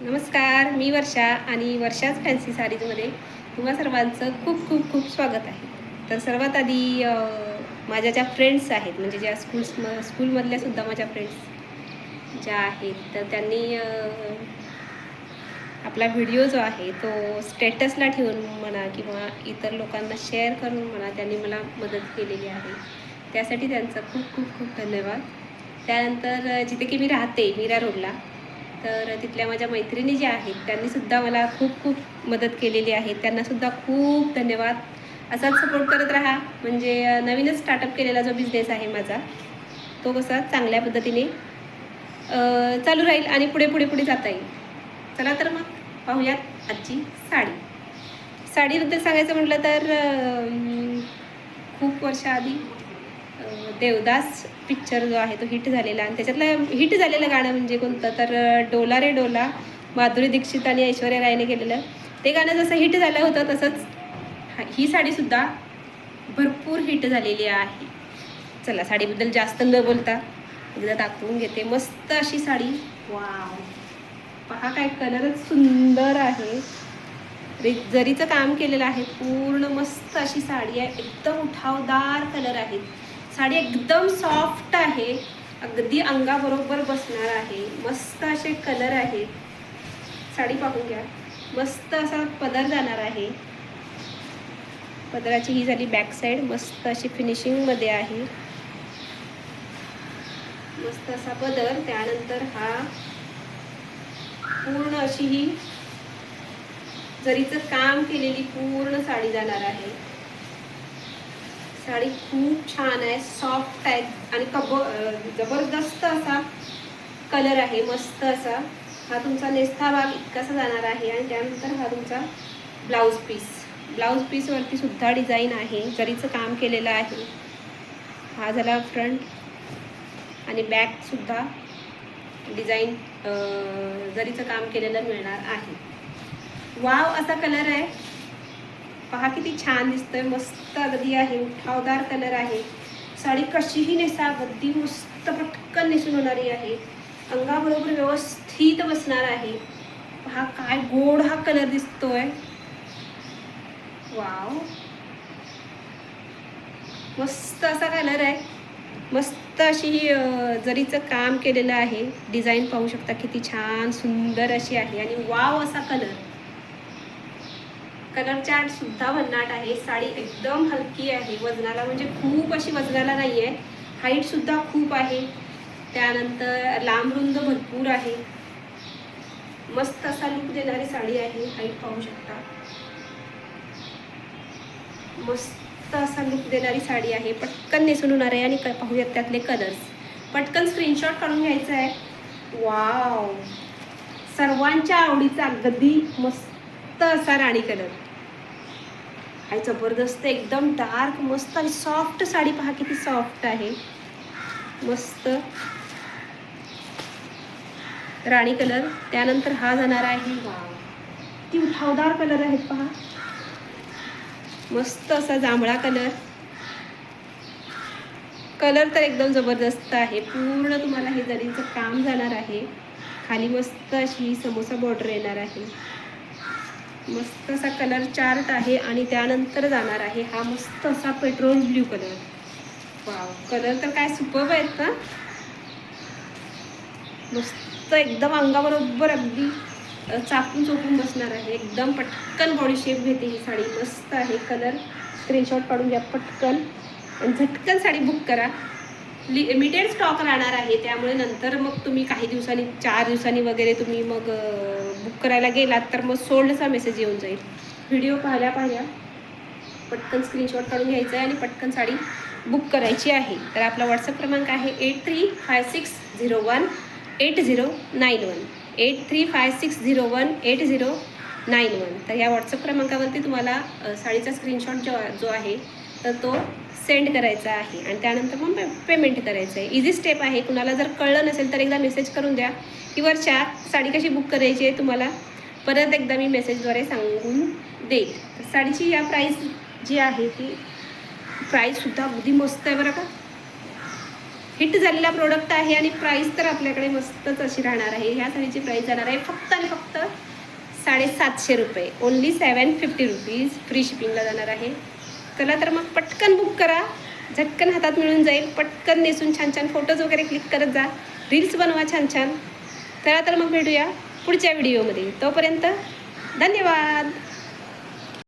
नमस्कार, मी वर्षा आणि वर्षाच फॅन्सी साडीजमध्ये तुम्हा सर्वांचं खूप खूप खूप स्वागत आहे. तर सर्वात आधी माझ्या ज्या फ्रेंड्स आहेत म्हणजे ज्या स्कूलमधल्या सुद्धा माझ्या फ्रेंड्स ज्या आहेत, तर त्यांनी आपला व्हिडिओ जो आहे तो स्टेटसला ठेवून म्हणा किंवा इतर लोकांना शेअर करून म्हणा त्यांनी मला मदत केलेली आहे. त्यासाठी त्यांचा खूप खूप खूप धन्यवाद. त्यानंतर जिथे की मी राहते मीरा रोडला, तर तिथल्या माझ्या मैत्रिणी ज्या आहेत त्यांनीसुद्धा मला खूप खूप मदत केलेली आहे. त्यांनासुद्धा खूप धन्यवाद. असाच सपोर्ट करत राहा, म्हणजे नवीनच स्टार्टअप केलेला जो बिझनेस आहे माझा, तो कसा चांगल्या पद्धतीने चालू राहील आणि पुढे पुढे पुढे जाता येईल. चला तर मग पाहूयात आजची साडी. साडीबद्दल सांगायचं म्हटलं तर खूप वर्षाआधी देवदास पिक्चर जो आहे तो हिट झालेला आणि त्याच्यातलं हिट झालेलं गाणं म्हणजे कोणतं तर डोला रे डोला, माधुरी दीक्षित आणि ऐश्वर्या रायने केलेलं. ते गाणं जसं हिट झालं होतं तसंच ही साडीसुद्धा भरपूर हिट झालेली आहे. चला साडीबद्दल जास्त न बोलता एकदा दाखवून घेते. मस्त अशी साडी. वाव, पहा काय कलरच सुंदर आहे. जरीचं काम केलेलं आहे. पूर्ण मस्त अशी साडी आहे. एकदम उठावदार कलर आहे. साडी एकदम सॉफ्ट आहे. अगदी अंगाबरोबर बसणार आहे. मस्त असे कलर आहेत. साडी पाहून घ्या. मस्त असा पदर जाणार आहे. पदराची ही झाली बॅक साईड. मस्त अशी फिनिशिंगमध्ये आहे. मस्त असा पदर. त्यानंतर हा पूर्ण अशी ही जरीचं काम केलेली पूर्ण साडी जाणार आहे. साडी खूप छान आहे, सॉफ्ट आहे आणि जबरदस्त असा कलर आहे. मस्त असा हा तुमचा नेस्ता भाग इतकासा जाणार आहे आणि त्यानंतर हा तुमचा ब्लाऊज पीस. ब्लाऊज पीसवरती सुद्धा डिझाईन आहे, जरीचं काम केलेलं आहे. हा झाला फ्रंट आणि बॅकसुद्धा डिझाईन जरीचं काम केलेलं मिळणार आहे. वाव असा कलर आहे. पहा किती छान दिसतोय. मस्त अगदी आहे. उठावदार कलर आहे. साडी कशीही नेसा अगदी मस्त पटकन नेसून होणारी आहे. अंगाबरोबर व्यवस्थित बसणार आहे. पहा काय गोड हा कलर दिसतोय. वाव, मस्त असा कलर आहे. मस्त अशी जरीचं काम केलेलं आहे. डिझाईन पाहू शकता किती छान सुंदर अशी आहे आणि वाव असा कलर चार्ट सुद्धा भन्नाट आहे. साडी एकदम हलकी आहे वजनाला, म्हणजे खूप अशी वजनाला नाही आहे. हाईट सुद्धा खूप आहे. त्यानंतर लांब रुंद भरपूर आहे. मस्त असा लुक देणारी साडी आहे. हाईट पाहू शकता. मस्त असा लुक देणारी साडी आहे. पटकन नेसून होणार आहे आणि पाहूयात त्यातले कलर्स. पटकन स्क्रीनशॉट काढून घ्यायचा आहे. वाव, सर्वांच्या आवडीचा अगदी मस्त असा राणी कलर. काय जबरदस्त, एकदम डार्क मस्त आणि सॉफ्ट साडी. पहा किती सॉफ्ट आहे. मस्त राणी कलर. त्यानंतर हा जाणार आहे. वाव, किती उठावदार कलर आहेत पहा. मस्त असा जांभळा कलर. कलर तर एकदम जबरदस्त आहे. पूर्ण तुम्हाला हे जरीचं काम जाणार आहे. खाली मस्त अशी समोसा बॉर्डर येणार आहे. मस्त असा कलर चार्ट आहे आणि त्यानंतर जाणार आहे हा मस्त असा petrol blue colour. Wow, colour तर काय सुपर्ब आहेत ना. मस्त एकदम अंगाबरोबर अगदी चापून चोपून बसणार आहे. एकदम पटकन बॉडी शेप घेते ही साडी. मस्त आहे कलर. स्क्रीनशॉट काढून घ्या पटकन आणि झटकन साडी बुक करा. लिमिटेड स्टॉक राहणार आहे, त्यामुळे नंतर मग तुम्ही काही दिवसांनी 4 दिवसांनी वगैरे तुम्ही मग बुक करायला गेलात तर मग सोल्डचा मेसेज येऊन जाईल. व्हिडिओ पाहिल्या पटकन स्क्रीनशॉट काढून घ्यायचा आहे आणि पटकन साडी बुक करायची आहे. तर आपला व्हॉट्सअप क्रमांक आहे 8356018091 8356018091. तर या व्हॉट्सअप क्रमांकावरती तुम्हाला साडीचा स्क्रीनशॉट जो आहे तर तो सेंड करायचा आहे आणि त्यानंतर मग पेमेंट करायचं आहे. इझी स्टेप आहे. कुणाला जर कळलं नसेल तर एकदा मेसेज करून द्या की वरच्या साडी कशी बुक करायची आहे, तुम्हाला परत एकदा मी मेसेजद्वारे सांगून देईल. साडीची या प्राईस जी आहे ती प्राईससुद्धा अगदी मस्त आहे बरं का. हिट झालेला प्रोडक्ट आहे आणि प्राईस तर आपल्याकडे मस्तच अशी राहणार आहे. ह्या साडीची प्राईस जाणार आहे फक्त आणि फक्त 750 रुपये. Only 750 rupees. फ्री शिपिंगला जाणार आहे. चला तर मग पटकन बुक करा, झटकन हातात मिळून जाईल. पटकन नेसून छान छान फोटोज वगैरे क्लिक करत जा, रील्स बनवा छान छान. चला तर मग भेटूया पुढच्या व्हिडिओमध्ये. तोपर्यंत धन्यवाद.